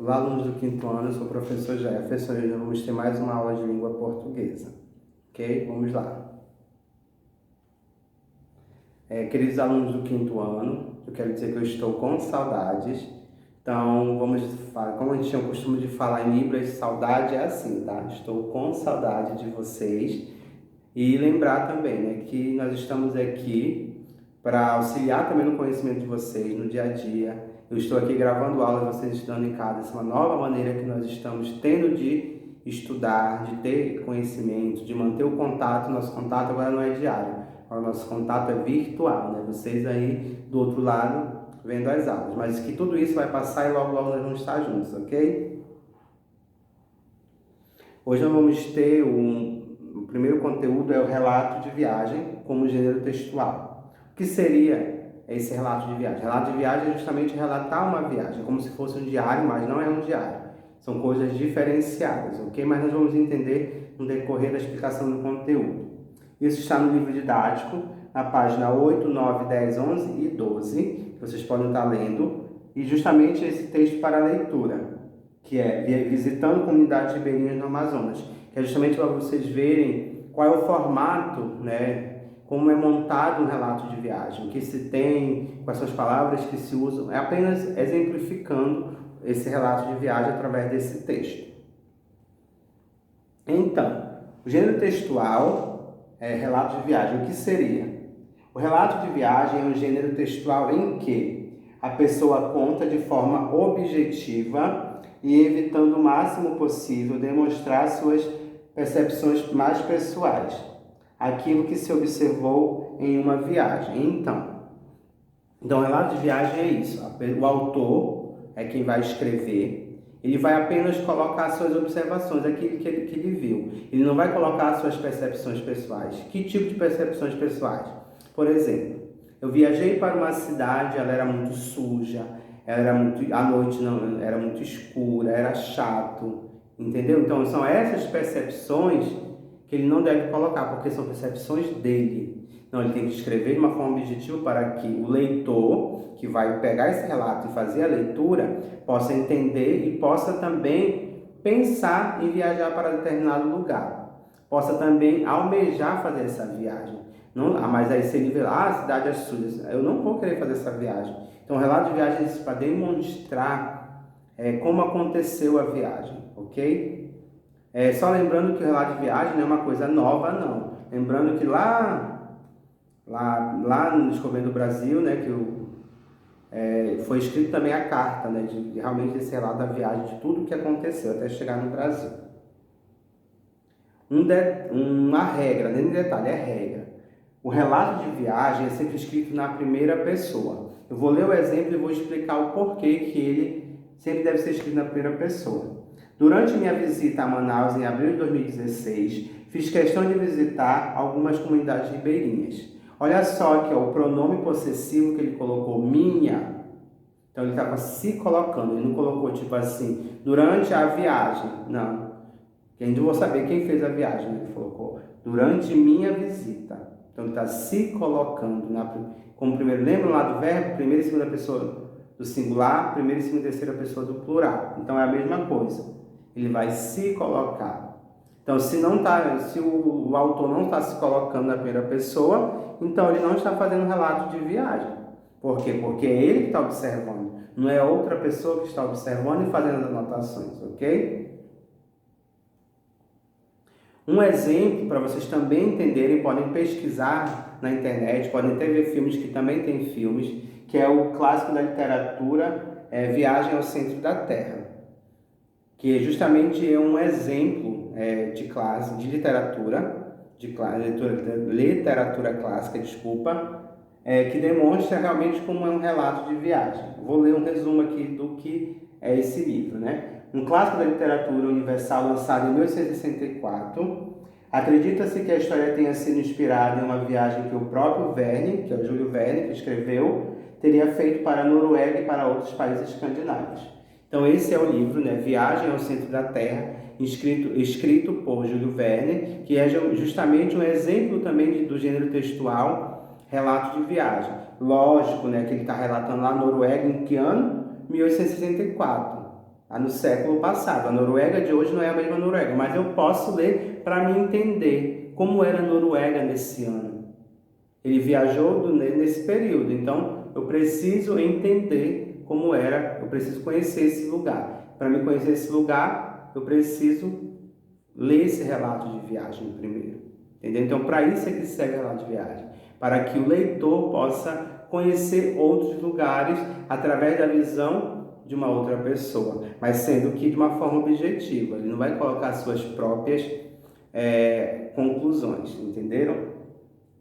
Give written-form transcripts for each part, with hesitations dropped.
Olá, alunos do quinto ano, eu sou o professor Jefferson e hoje vamos ter mais uma aula de língua portuguesa. Ok? Vamos lá. Queridos alunos do quinto ano, eu quero dizer que eu estou com saudades. Então, como a gente tinha o costume de falar em Libras, saudade é assim, tá? Estou com saudade de vocês. E lembrar também, né, que nós estamos aqui para auxiliar também no conhecimento de vocês no dia a dia. Eu estou aqui gravando aulas, vocês estudando em casa. Essa é uma nova maneira que nós estamos tendo de estudar, de ter conhecimento, de manter o contato. Nosso contato agora não é diário, agora o nosso contato é virtual, né? Vocês aí do outro lado vendo as aulas. Mas que tudo isso vai passar e logo nós vamos estar juntos, ok? Hoje nós vamos ter o primeiro conteúdo é o relato de viagem como gênero textual. O que seria esse relato de viagem? Relato de viagem é justamente relatar uma viagem, como se fosse um diário, mas não é um diário. São coisas diferenciadas, ok? Mas nós vamos entender no decorrer da explicação do conteúdo. Isso está no livro didático, na página 8, 9, 10, 11 e 12, que vocês podem estar lendo, e justamente esse texto para a leitura, que é Visitando Comunidades Ribeirinhas no Amazonas, que é justamente para vocês verem qual é o formato, né, como é montado um relato de viagem, o que se tem, quais são as palavras que se usam, é apenas exemplificando esse relato de viagem através desse texto. Então, o gênero textual é relato de viagem. O que seria? O relato de viagem é um gênero textual em que a pessoa conta de forma objetiva e evitando o máximo possível demonstrar suas percepções mais pessoais, aquilo que se observou em uma viagem. Então, o relato de viagem é isso. O autor é quem vai escrever, ele vai apenas colocar suas observações, aquilo que ele viu. Ele não vai colocar suas percepções pessoais. Que tipo de percepções pessoais? Por exemplo, eu viajei para uma cidade, ela era muito suja, a noite não era muito escura, era chato, entendeu? Então são essas percepções que ele não deve colocar, porque são percepções dele. Não, ele tem que escrever de uma forma objetiva para que o leitor, que vai pegar esse relato e fazer a leitura, possa entender e possa também pensar em viajar para determinado lugar. Possa também almejar fazer essa viagem. Não, mas aí se ele vê lá, a cidade é suja, eu não vou querer fazer essa viagem. Então o relato de viagem é para demonstrar como aconteceu a viagem, ok? Só lembrando que o relato de viagem não é uma coisa nova, não. Lembrando que lá no Descobrindo do Brasil, né, foi escrito também a carta, né, de realmente esse relato da viagem, de tudo o que aconteceu até chegar no Brasil. Uma regra, nem detalhe, é regra. O relato de viagem é sempre escrito na primeira pessoa. Eu vou ler o exemplo e vou explicar o porquê que ele sempre deve ser escrito na primeira pessoa. Durante minha visita a Manaus em abril de 2016, fiz questão de visitar algumas comunidades ribeirinhas. Olha só aqui, o pronome possessivo que ele colocou, minha. Então ele estava se colocando, ele não colocou tipo assim, durante a viagem. Não. Que a gente não vai saber quem fez a viagem, ele colocou durante minha visita. Então ele está se colocando como primeiro. Lembra lá do verbo? Primeira e segunda pessoa do singular, primeira e segunda e terceira pessoa do plural. Então é a mesma coisa. Ele vai se colocar. Então se o autor não está se colocando na primeira pessoa, então ele não está fazendo um relato de viagem. Por quê? Porque é ele que está observando. Não é outra pessoa que está observando e fazendo as anotações, ok? Um exemplo, para vocês também entenderem, podem pesquisar na internet, podem até ver filmes que também tem filmes, que é o clássico da literatura, Viagem ao Centro da Terra, que justamente é um exemplo de classe, de literatura clássica, que demonstra realmente como é um relato de viagem. Vou ler um resumo aqui do que é esse livro, né? Um clássico da literatura universal lançado em 1864, acredita-se que a história tenha sido inspirada em uma viagem que o próprio Verne, que é o Júlio Verne, que escreveu, teria feito para a Noruega e para outros países escandinavos. Então esse é o livro, né? Viagem ao Centro da Terra, escrito por Júlio Verne, que é justamente um exemplo também do gênero textual relato de viagem. Lógico, né, que ele está relatando lá na Noruega em que ano? 1864. no século passado. A Noruega de hoje não é a mesma Noruega, mas eu posso ler para me entender como era a Noruega nesse ano. Ele viajou nesse período, então eu preciso entender como era, eu preciso conhecer esse lugar. Para me conhecer esse lugar, eu preciso ler esse relato de viagem primeiro. Entendeu? Então, para isso é que serve o relato de viagem, para que o leitor possa conhecer outros lugares através da visão de uma outra pessoa, mas sendo que de uma forma objetiva. Ele não vai colocar suas próprias conclusões, entenderam?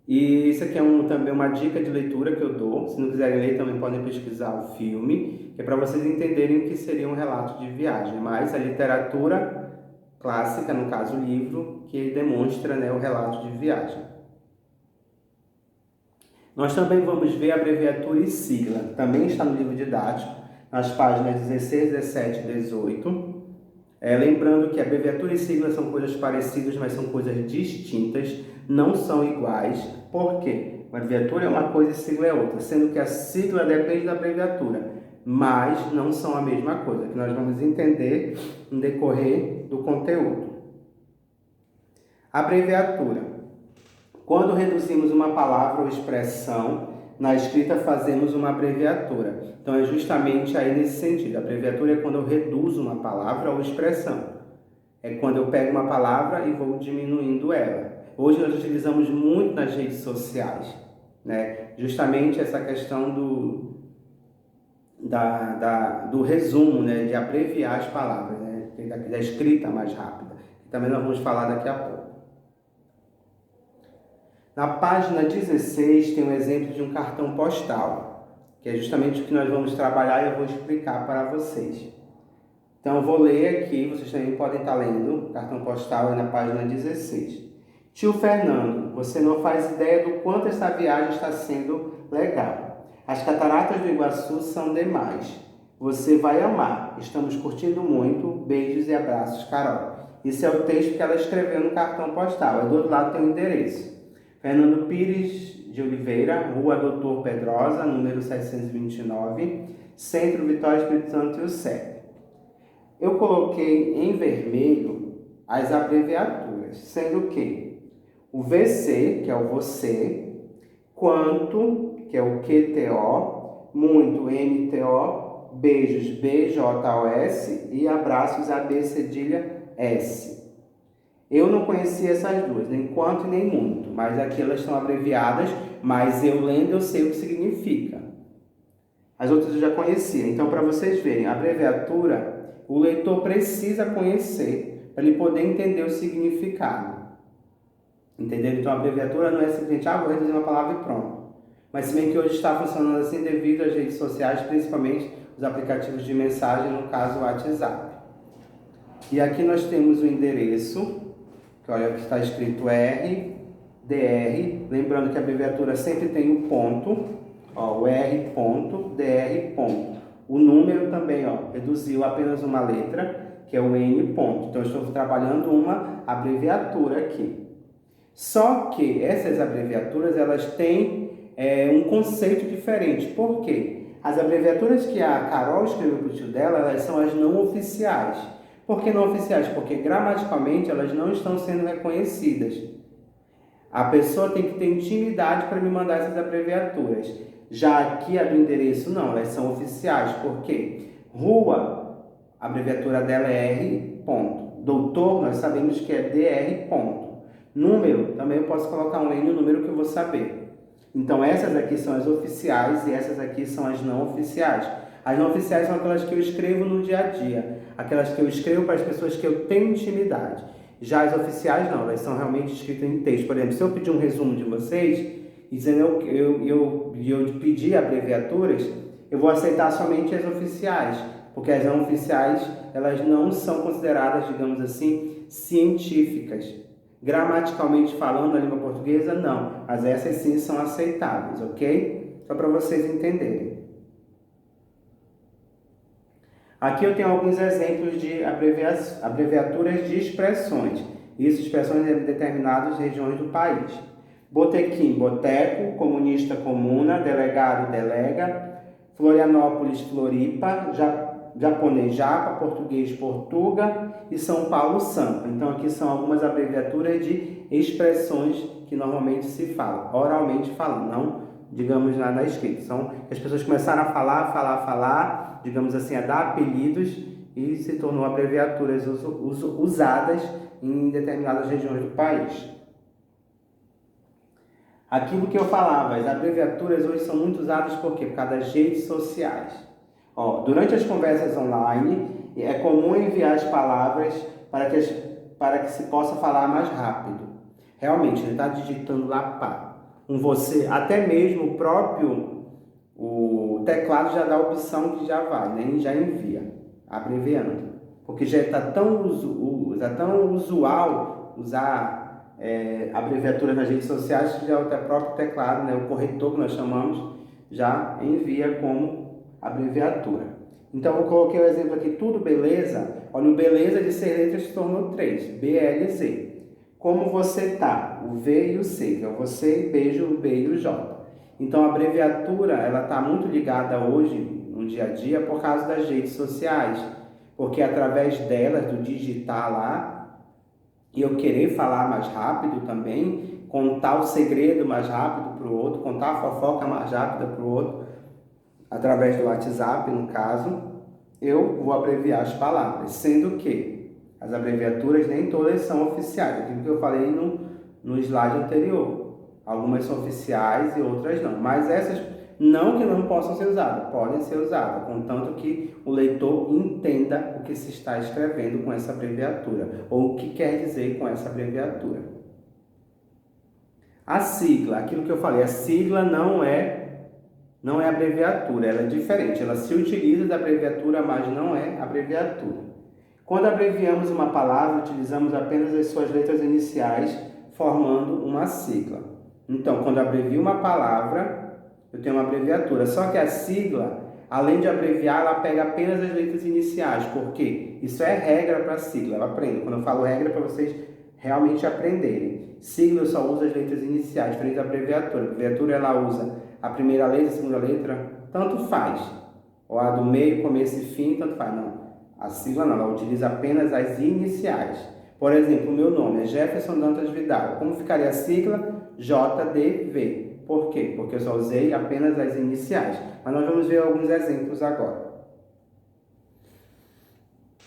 E isso aqui é também uma dica de leitura que eu dou. Se não quiserem ler, também podem pesquisar o filme, que é para vocês entenderem o que seria um relato de viagem. Mas a literatura clássica, no caso o livro, que demonstra, né, o relato de viagem. Nós também vamos ver a abreviatura e sigla. Também está no livro didático, nas páginas 16, 17 e 18. Lembrando que abreviatura e sigla são coisas parecidas, mas são coisas distintas, não são iguais. Por quê? A abreviatura é uma coisa e sigla é outra, sendo que a sigla depende da abreviatura, mas não são a mesma coisa, que nós vamos entender no decorrer do conteúdo. Abreviatura. Quando reduzimos uma palavra ou expressão, na escrita fazemos uma abreviatura. Então é justamente aí nesse sentido. A abreviatura é quando eu reduzo uma palavra ou expressão. É quando eu pego uma palavra e vou diminuindo ela. Hoje nós utilizamos muito nas redes sociais, né? Justamente essa questão do resumo, né? De abreviar as palavras, né? Da escrita mais rápida. Também nós vamos falar daqui a pouco. Na página 16 tem um exemplo de um cartão postal, que é justamente o que nós vamos trabalhar e eu vou explicar para vocês. Então eu vou ler aqui, vocês também podem estar lendo, o cartão postal é na página 16. Tio Fernando, você não faz ideia do quanto essa viagem está sendo legal. As cataratas do Iguaçu são demais. Você vai amar. Estamos curtindo muito. Beijos e abraços, Carol. Esse é o texto que ela escreveu no cartão postal. Do outro lado tem o endereço. Fernando Pires de Oliveira, Rua Doutor Pedrosa, número 729, Centro Vitória, Espírito Santo e o CEP. Eu coloquei em vermelho as abreviaturas, sendo que o VC, que é o você, quanto, que é o QTO, muito, MTO, beijos, BJOS e abraços, AB cedilha S. Eu não conhecia essas duas, nem quanto e nem muito, mas aqui elas estão abreviadas, mas eu lendo eu sei o que significa. As outras eu já conhecia. Então, para vocês verem, a abreviatura, o leitor precisa conhecer para ele poder entender o significado. Entendeu? Então, a abreviatura não é simplesmente, vou reduzir uma palavra e pronto. Mas se bem que hoje está funcionando assim devido às redes sociais, principalmente os aplicativos de mensagem, no caso o WhatsApp. E aqui nós temos o endereço, que olha que está escrito RDR, lembrando que a abreviatura sempre tem o ponto, o R.DR. O número também, reduziu apenas uma letra, que é o N ponto. Então, eu estou trabalhando uma abreviatura aqui. Só que essas abreviaturas, elas têm um conceito diferente. Por quê? As abreviaturas que a Carol escreveu para o tio dela, elas são as não oficiais. Por que não oficiais? Porque gramaticalmente elas não estão sendo reconhecidas. A pessoa tem que ter intimidade para me mandar essas abreviaturas. Já aqui a do endereço não, elas são oficiais. Por quê? Rua, a abreviatura dela é R. Doutor, nós sabemos que é DR. Número, também eu posso colocar um N no número que eu vou saber. Então essas aqui são as oficiais e essas aqui são as não oficiais. As não oficiais são aquelas que eu escrevo no dia a dia, aquelas que eu escrevo para as pessoas que eu tenho intimidade. Já as oficiais não, elas são realmente escritas em texto. Por exemplo, se eu pedir um resumo de vocês, e dizendo eu pedir abreviaturas, eu vou aceitar somente as oficiais, porque as não oficiais, elas não são consideradas, digamos assim, científicas. Gramaticalmente falando, na língua portuguesa, não, mas essas sim são aceitáveis, ok? Só para vocês entenderem. Aqui eu tenho alguns exemplos de abreviaturas de expressões. Isso, expressões em determinadas regiões do país. Botequim, boteco. Comunista, comuna. Delegado, delega. Florianópolis, Floripa. japonês Japa, português Portuga e São Paulo Sampa. Então aqui são algumas abreviaturas de expressões que normalmente se falam, oralmente falando, não digamos na escrita. São as pessoas começaram a falar, digamos assim, a dar apelidos e se tornou abreviaturas usadas em determinadas regiões do país. Aquilo que eu falava, as abreviaturas hoje são muito usadas por quê? Por causa das redes sociais. Durante as conversas online, é comum enviar as palavras para que se possa falar mais rápido. Realmente, ele está digitando lá, pá. Você, até mesmo o teclado já dá a opção que já vai, né? Já envia, abreviando. Porque já está tão usual usar abreviaturas nas redes sociais que já o próprio teclado, né? O corretor que nós chamamos, já envia como abreviatura. Então, eu coloquei o exemplo aqui, tudo beleza? Olha, o beleza de 6 letras se tornou 3, BLZ. Como você tá? O V e o C, que é o você, beijo, o B e o J. Então, a abreviatura, ela está muito ligada hoje, no dia a dia, por causa das redes sociais. Porque através delas, do digitar lá, e eu querer falar mais rápido também, contar o segredo mais rápido para o outro, contar a fofoca mais rápida para o outro, através do WhatsApp, no caso, eu vou abreviar as palavras, sendo que as abreviaturas nem todas são oficiais, aquilo que eu falei no slide anterior. Algumas são oficiais e outras não, mas essas não que não possam ser usadas, podem ser usadas, contanto que o leitor entenda o que se está escrevendo com essa abreviatura, ou o que quer dizer com essa abreviatura. A sigla, aquilo que eu falei, a sigla não é abreviatura, ela é diferente, ela se utiliza da abreviatura, mas não é abreviatura. Quando abreviamos uma palavra, utilizamos apenas as suas letras iniciais, formando uma sigla. Então, quando abrevio uma palavra, eu tenho uma abreviatura. Só que a sigla, além de abreviar, ela pega apenas as letras iniciais. Por quê? Isso é regra para sigla. Eu aprendo. Quando eu falo regra, é para vocês realmente aprenderem. Sigla eu só uso as letras iniciais, diferente da abreviatura. A abreviatura, ela usa a primeira letra, a segunda letra, tanto faz. Ou a do meio, começo e fim, tanto faz. Não. A sigla não, ela utiliza apenas as iniciais. Por exemplo, o meu nome é Jefferson Dantas Vidal. Como ficaria a sigla? JDV. Por quê? Porque eu só usei apenas as iniciais. Mas nós vamos ver alguns exemplos agora.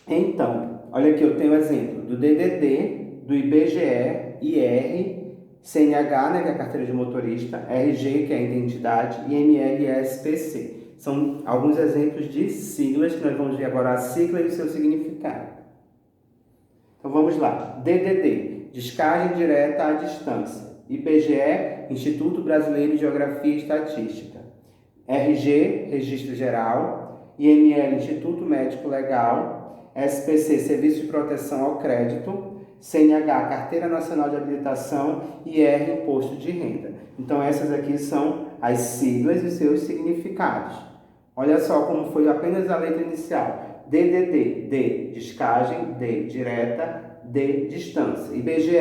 Então, olha aqui, eu tenho o exemplo do DDD, do IBGE, IR, CNH, né, que é a carteira de motorista, RG, que é a identidade, e MLSPC. São alguns exemplos de siglas que nós vamos ver agora a sigla e o seu significado. Então vamos lá. DDD, descagem direta à distância. IBGE, Instituto Brasileiro de Geografia e Estatística. RG, Registro Geral. IML, Instituto Médico Legal. SPC, Serviço de Proteção ao Crédito. CNH, Carteira Nacional de Habilitação. e IR, Imposto de Renda. Então essas aqui são as siglas e seus significados. Olha só como foi apenas a letra inicial. DDD, D, descagem, D, direta, D, distância. IBGE,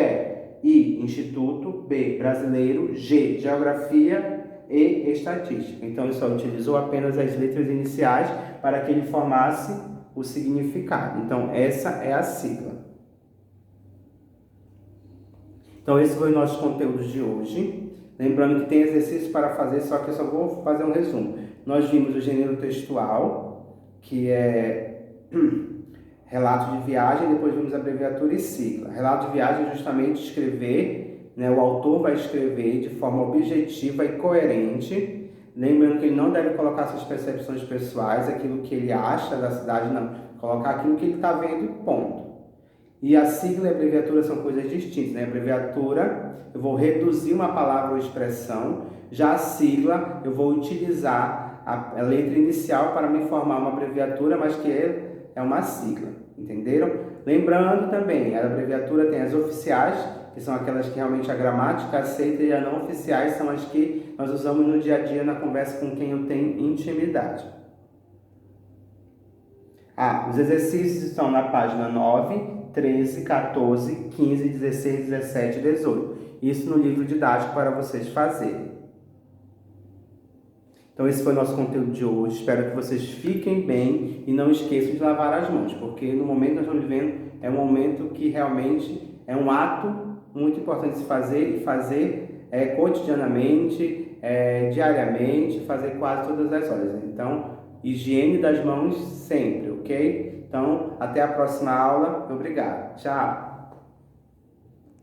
I, Instituto, B, Brasileiro, G, Geografia e Estatística. Então, ele só utilizou apenas as letras iniciais para que ele formasse o significado. Então, essa é a sigla. Então, esse foi o nosso conteúdo de hoje. Lembrando que tem exercício para fazer, só que eu só vou fazer um resumo. Nós vimos o gênero textual, que é relato de viagem, depois vimos abreviatura e sigla. Relato de viagem é justamente escrever, né, o autor vai escrever de forma objetiva e coerente, lembrando que ele não deve colocar suas percepções pessoais, aquilo que ele acha da cidade, não. Colocar aquilo que ele está vendo, ponto. E a sigla e a abreviatura são coisas distintas, né? A abreviatura, eu vou reduzir uma palavra ou expressão, já a sigla, eu vou utilizar a letra inicial para me formar uma abreviatura, mas que é uma sigla, entenderam? Lembrando também, a abreviatura tem as oficiais, que são aquelas que realmente a gramática aceita, e as não oficiais são as que nós usamos no dia a dia na conversa com quem eu tenho intimidade. Os exercícios estão na página 9, 13, 14, 15, 16, 17 e 18. Isso no livro didático para vocês fazerem. Então esse foi o nosso conteúdo de hoje. Espero que vocês fiquem bem e não esqueçam de lavar as mãos, porque no momento que nós estamos vivendo é um momento que realmente é um ato muito importante de se fazer e fazer cotidianamente, diariamente, fazer quase todas as horas. Então, higiene das mãos sempre, ok? Então, até a próxima aula. Obrigado. Tchau.